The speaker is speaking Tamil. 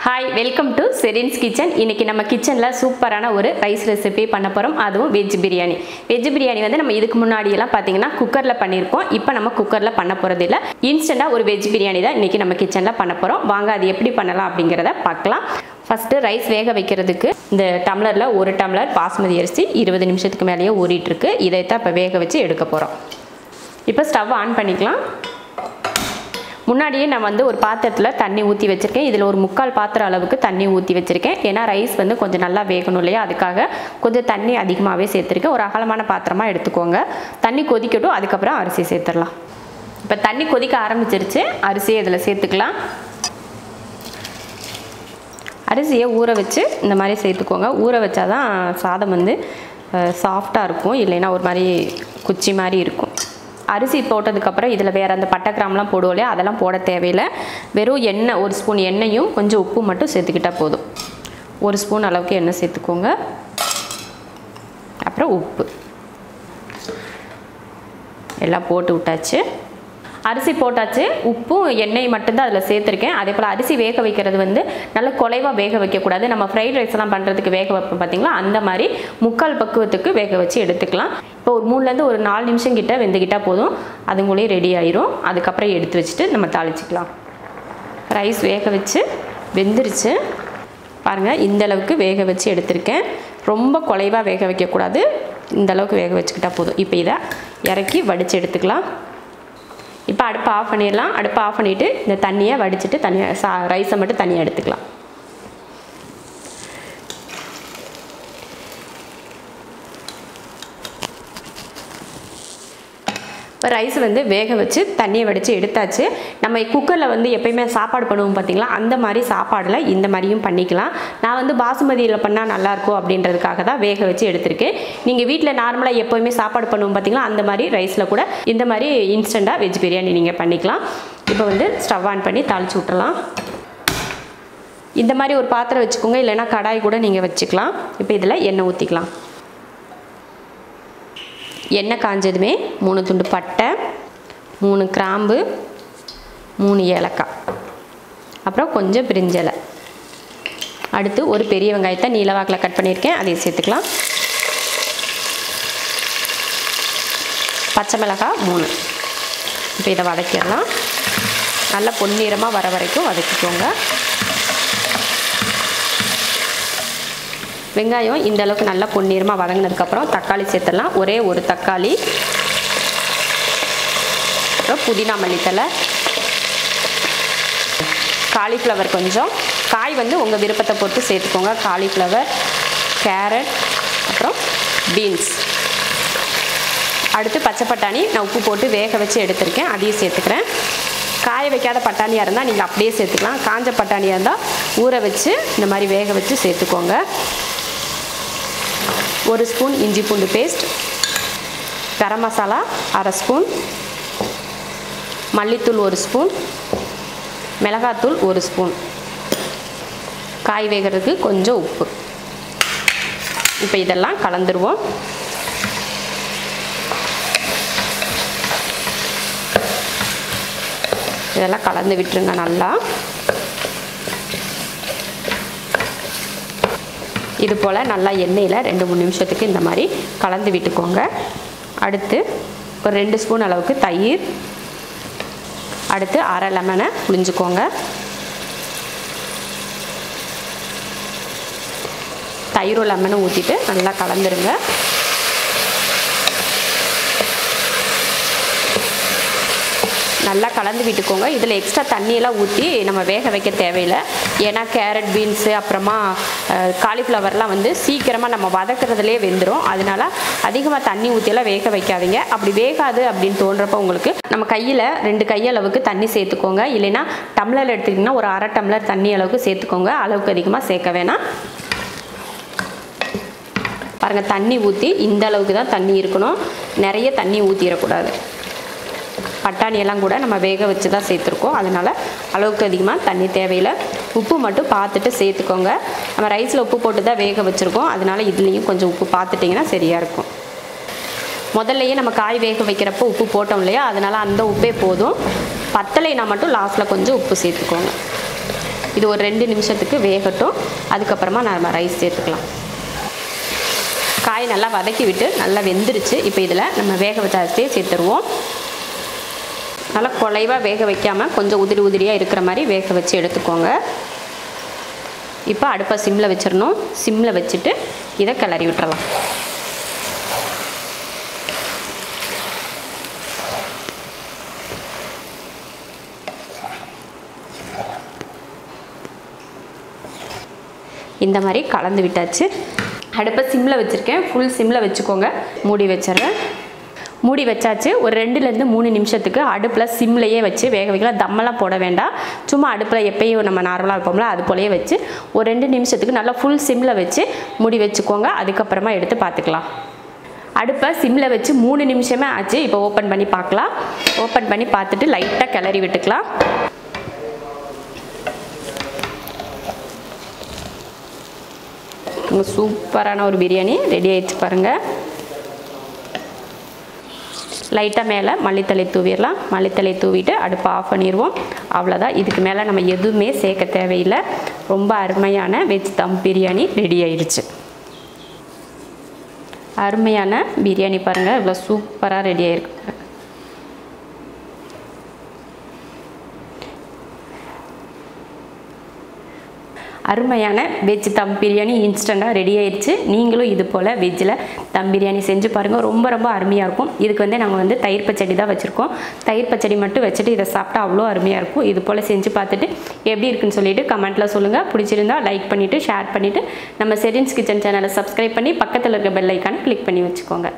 Hi, welcome to Sherin's Kitchen. இன்னைக்கு நம்ம கிச்சன்ல சூப்பரான ஒரு ரைஸ் ரெசிபி பண்ண போறோம். அதுவும் வெஜ் பிரியாணி. வெஜ் பிரியாணி வந்து நம்ம இதுக்கு முன்னாடி எல்லாம் பாத்தீங்கன்னா குக்கர்ல பண்ணிருக்கோம். இப்போ நம்ம குக்கர்ல பண்ண போறது இல்ல. இன்ஸ்டன்ட்டா ஒரு வெஜ் பிரியாணி தான் இன்னைக்கு நம்ம கிச்சன்ல பண்ண போறோம். வாங்க அது எப்படி பண்ணலாம் அப்படிங்கறத பார்க்கலாம். ஃபர்ஸ்ட் ரைஸ் வேக வைக்கிறதுக்கு இந்த டம்ளர்ல ஒரு டம்ளர் பாஸ்மதி அரிசி 20 நிமிஷத்துக்கு மேலயே ஊறிட்டு இருக்கு. இதை தான் இப்ப வேக வச்சு எடுக்க போறோம். இப்போ ஸ்டவ் ஆன் பண்ணிக்கலாம். முன்னாடியே நான் வந்து ஒரு பாத்திரத்தில் தண்ணி ஊற்றி வச்சுருக்கேன். இதில் ஒரு 3/4 பாத்திரம் அளவுக்கு தண்ணி ஊற்றி வச்சுருக்கேன். ஏன்னா ரைஸ் வந்து கொஞ்சம் நல்லா வேகணும் இல்லையா, அதுக்காக கொஞ்சம் தண்ணி அதிகமாகவே சேர்த்துருக்கேன். ஒரு அகலமான பாத்திரமாக எடுத்துக்கோங்க. தண்ணி கொதிக்கட்டும், அதுக்கப்புறம் அரிசி சேர்த்துடலாம். இப்போ தண்ணி கொதிக்க ஆரம்பிச்சிருச்சு. அரிசியை இதில் சேர்த்துக்கலாம். அரிசியை ஊற வச்சு இந்த மாதிரி சேர்த்துக்கோங்க. ஊற வச்சா தான் சாதம் வந்து சாஃப்டாக இருக்கும், இல்லைன்னா ஒரு மாதிரி குச்சி மாதிரி இருக்கும். அரிசி போட்டதுக்கப்புறம் இதில் வேறு அந்த பட்டை கிராம்லாம் போடுவோம் இல்லையா, அதெல்லாம் போட தேவையில்லை. வெறும் எண்ணெய், ஒரு ஸ்பூன் எண்ணெயும் கொஞ்சம் உப்பு மட்டும் சேர்த்துக்கிட்டால் போதும். ஒரு ஸ்பூன் அளவுக்கு எண்ணெய் சேர்த்துக்கோங்க. அப்புறம் உப்பு எல்லாம் போட்டு விட்டாச்சு. அரிசி போட்டாச்சு. உப்பும் எண்ணெய் மட்டும்தான் அதில் சேர்த்துருக்கேன். அதே போல் அரிசி வேக வைக்கிறது வந்து நல்ல குலைவாக வேக வைக்கக்கூடாது. நம்ம ஃப்ரைட் ரைஸ்லாம் பண்ணுறதுக்கு வேக வைப்போம் பார்த்தீங்களா, அந்த மாதிரி 3/4 பக்குவத்துக்கு வேக வச்சு எடுத்துக்கலாம். இப்போ ஒரு 3லேருந்து ஒரு 4 நிமிஷம் கிட்ட வெந்துக்கிட்டால் போதும். அதுங்களே ரெடி ஆயிரும். அதுக்கப்புறம் எடுத்து வச்சுட்டு நம்ம தாளிச்சிக்கலாம். ரைஸ் வேக வச்சு வெந்துருச்சு பாருங்கள். இந்த அளவுக்கு வேக வச்சு எடுத்திருக்கேன். ரொம்ப குலைவாக வேக வைக்கக்கூடாது. இந்த அளவுக்கு வேக வச்சுக்கிட்டால் போதும். இப்போ இதை இறக்கி வடித்து எடுத்துக்கலாம். இப்போ அடுப்பை ஆஃப் பண்ணிடலாம். அடுப்பை ஆஃப் பண்ணிவிட்டு இந்த தண்ணியை வடிச்சிட்டு தனியாக ரைஸை மட்டும் தனியாக எடுத்துக்கலாம். இப்போ ரைஸ் வந்து வேக வச்சு தண்ணியை வடித்து எடுத்தாச்சு. நம்ம குக்கரில் வந்து எப்பயுமே சாப்பாடு பண்ணுவோம் பார்த்தீங்களா, அந்த மாதிரி சாப்பாடில் இந்த மாதிரியும் பண்ணிக்கலாம். நான் வந்து பாசுமதியில் பண்ணால் நல்லாயிருக்கும் அப்படின்றதுக்காக தான் வேக வச்சு எடுத்திருக்கேன். நீங்கள் வீட்டில் நார்மலாக எப்போயுமே சாப்பாடு பண்ணுவோம் பார்த்தீங்களா, அந்த மாதிரி ரைஸில் கூட இந்த மாதிரி இன்ஸ்டண்ட்டாக வெஜ் பிரியாணி நீங்கள் பண்ணிக்கலாம். இப்போ வந்து ஸ்டவ் ஆன் பண்ணி தாளித்து விட்டுறலாம். இந்த மாதிரி ஒரு பாத்திரம் வச்சுக்கோங்க, இல்லைன்னா கடாய் கூட நீங்கள் வச்சுக்கலாம். இப்போ இதில் எண்ணெய் ஊற்றிக்கலாம். எண்ணெய் காஞ்சதுமே 3 துண்டு பட்டை, 3 கிராம்பு, 3 ஏலக்காய், அப்புறம் கொஞ்சம் பிரிஞ்சலை, அடுத்து ஒரு பெரிய வெங்காயத்தை நீளவாக்கில் கட் பண்ணியிருக்கேன், அதையும் சேர்த்துக்கலாம். பச்சை மிளகாய் 3. இப்போ இதை வதக்கிடலாம். நல்லா பொன்னிறமாக வர வரைக்கும் வதக்கிக்கோங்க. வெங்காயம் இந்த அளவுக்கு நல்லா பொன்னிறமாக வதங்கினதுக்கப்புறம் தக்காளி சேர்த்துடலாம். ஒரே ஒரு தக்காளி, அப்புறம் புதினா மல்லித்தலை, காலிஃப்ளவர் கொஞ்சம். காய் வந்து உங்கள் விருப்பத்தை பொறுத்து சேர்த்துக்கோங்க. காலிஃப்ளவர், கேரட், அப்புறம் பீன்ஸ். அடுத்து பச்சை பட்டாணி நான் உப்பு போட்டு வேக வச்சு எடுத்திருக்கேன், அதையும் சேர்த்துக்கிறேன். காய வைக்காத பட்டாணியாக இருந்தால் நீங்கள் அப்படியே சேர்த்துக்கலாம். காஞ்ச பட்டாணியாக இருந்தால் ஊற வச்சு இந்த மாதிரி வேக வச்சு சேர்த்துக்கோங்க. 1 ஸ்பூன் இஞ்சி பூண்டு பேஸ்ட், கரம் மசாலா 1/2 ஸ்பூன், மல்லித்தூள் 1 ஸ்பூன், மிளகாத்தூள் 1 ஸ்பூன், காய் வேகிறதுக்கு கொஞ்சம் உப்பு. இப்போ இதெல்லாம் கலந்துருவோம். இதெல்லாம் கலந்து விட்டுருங்க நல்லா. இது போல் நல்லா எண்ணெயில் 2-3 நிமிஷத்துக்கு இந்த மாதிரி கலந்து விட்டுக்கோங்க. அடுத்து ஒரு 2 ஸ்பூன் அளவுக்கு தயிர், அடுத்து 1/2 லெமனை புழிஞ்சுக்கோங்க. தயிரும் லெமனும் ஊற்றிட்டு நல்லா கலந்துருங்க. நல்லா கலந்து விட்டுக்கோங்க. இதில் எக்ஸ்ட்ரா தண்ணியெல்லாம் ஊற்றி நம்ம வேக வைக்க தேவையில்லை. ஏன்னா கேரட், பீன்ஸு, அப்புறமா காலிஃப்ளவர்லாம் வந்து சீக்கிரமாக நம்ம வதக்குறதுலேயே வெந்துடும். அதனால் அதிகமாக தண்ணி ஊற்றியெல்லாம் வேக வைக்காதீங்க. அப்படி வேகாது அப்படின்னு தோன்றப்போ உங்களுக்கு நம்ம கையில் 2 கையளவுக்கு தண்ணி சேர்த்துக்கோங்க. இல்லைன்னா டம்ளர் எடுத்துக்கிட்டிங்கன்னா ஒரு 1/2 டம்ளர் தண்ணி அளவுக்கு சேர்த்துக்கோங்க. அளவுக்கு அதிகமாக சேர்க்க வேணாம். பாருங்கள், தண்ணி ஊற்றி இந்த அளவுக்கு தான் தண்ணி இருக்கணும். நிறைய தண்ணி ஊற்றிடக்கூடாது. பட்டாணியெல்லாம் கூட நம்ம வேக வச்சு தான் சேர்த்துருக்கோம், அதனால் அளவுக்கு அதிகமாக தண்ணி தேவையில்லை. உப்பு மட்டும் பார்த்துட்டு சேர்த்துக்கோங்க. நம்ம ரைஸில் உப்பு போட்டு தான் வேக வச்சுருக்கோம், அதனால் இதுலேயும் கொஞ்சம் உப்பு பார்த்துட்டிங்கன்னா சரியாக இருக்கும். முதல்லையே நம்ம காய் வேக வைக்கிறப்போ உப்பு போட்டோம் இல்லையா, அதனால் அந்த உப்பே போதும். பத்தலைனா மட்டும் லாஸ்ட்டில் கொஞ்சம் உப்பு சேர்த்துக்கோங்க. இது ஒரு 2 நிமிஷத்துக்கு வேகட்டும். அதுக்கப்புறமா நம்ம ரைஸ் சேர்த்துக்கலாம். காய் நல்லா வதக்கி விட்டு நல்லா வெந்துருச்சு. இப்போ இதில் நம்ம வேக வச்ச அரிசியை சேர்த்துருவோம். நல்லா குலைவாக வேக வைக்காமல் கொஞ்சம் உதிரியாக இருக்கிற மாதிரி வேக வச்சு எடுத்துக்கோங்க. இப்போ அடுப்பை சிம்மில் வச்சிடணும். சிம்மில் வச்சுட்டு இதை கிளறி விட்டுறலாம். இந்த மாதிரி கலந்து விட்டாச்சு. அடுப்பை சிம்மில் வச்சுருக்கேன். ஃபுல் சிம்மில் வச்சுக்கோங்க. மூடி வச்சிடுறேன். மூடி வச்சாச்சு. ஒரு 2லேருந்து 3 நிமிஷத்துக்கு அடுப்பில் சிம்லையே வச்சு வேக வைக்கலாம். தம்மெல்லாம் போட வேண்டாம். சும்மா அடுப்பில் எப்பயும் நம்ம நார்மலாக வைப்போம்ல அது போலயே வச்சு ஒரு 2 நிமிஷத்துக்கு நல்லா ஃபுல் சிம்மில் வச்சு மூடி வச்சுக்கோங்க. அதுக்கப்புறமா எடுத்து பார்த்துக்கலாம். அடுப்பை சிம்மில் வச்சு 3 நிமிஷமே ஆச்சு. இப்போ ஓப்பன் பண்ணி பார்க்கலாம். ஓப்பன் பண்ணி பார்த்துட்டு லைட்டாக கிளறி விட்டுக்கலாம். சூப்பரான ஒரு பிரியாணி ரெடி ஆயிடுச்சு பாருங்கள். லைட்டாக மேலே மல்லித்தலை தூவிடலாம். மல்லித்தலை தூவிட்டு அடுப்பை ஆஃப் பண்ணிடுவோம். அவ்வளோதான். இதுக்கு மேலே நம்ம எதுவுமே சேர்க்க தேவையில்லை. ரொம்ப அருமையான வெஜ் தம் பிரியாணி ரெடி ஆயிடுச்சு. அருமையான பிரியாணி பாருங்கள், இவ்வளோ சூப்பராக ரெடி ஆயிருக்கு. அருமையான வெஜ் தம் பிரியாணி இன்ஸ்டண்ட்டாக ரெடி ஆயிடுச்சு. நீங்களும் இது போல் வெஜ்ஜில் தம் பிரியாணி செஞ்சு பாருங்கள். ரொம்ப ரொம்ப அருமையாக இருக்கும். இதுக்கு வந்து நாங்கள் வந்து தயிர் பச்சடி தான் வச்சுருக்கோம். தயிர் பச்சடி மட்டும் வச்சுட்டு இதை சாப்பிட்டா அவ்வளோ அருமையாக இருக்கும். இது போல் செஞ்சு பார்த்துட்டு எப்படி இருக்குன்னு சொல்லிட்டு கமெண்ட்டில் சொல்லுங்கள். பிடிச்சிருந்தா லைக் பண்ணிவிட்டு ஷேர் பண்ணிவிட்டு நம்ம ஷெரின்ஸ் கிச்சன் சேனலை சப்ஸ்கிரைப் பண்ணி பக்கத்தில் இருக்க பெல் ஐக்கானை கிளிக் பண்ணி வச்சுக்கோங்க.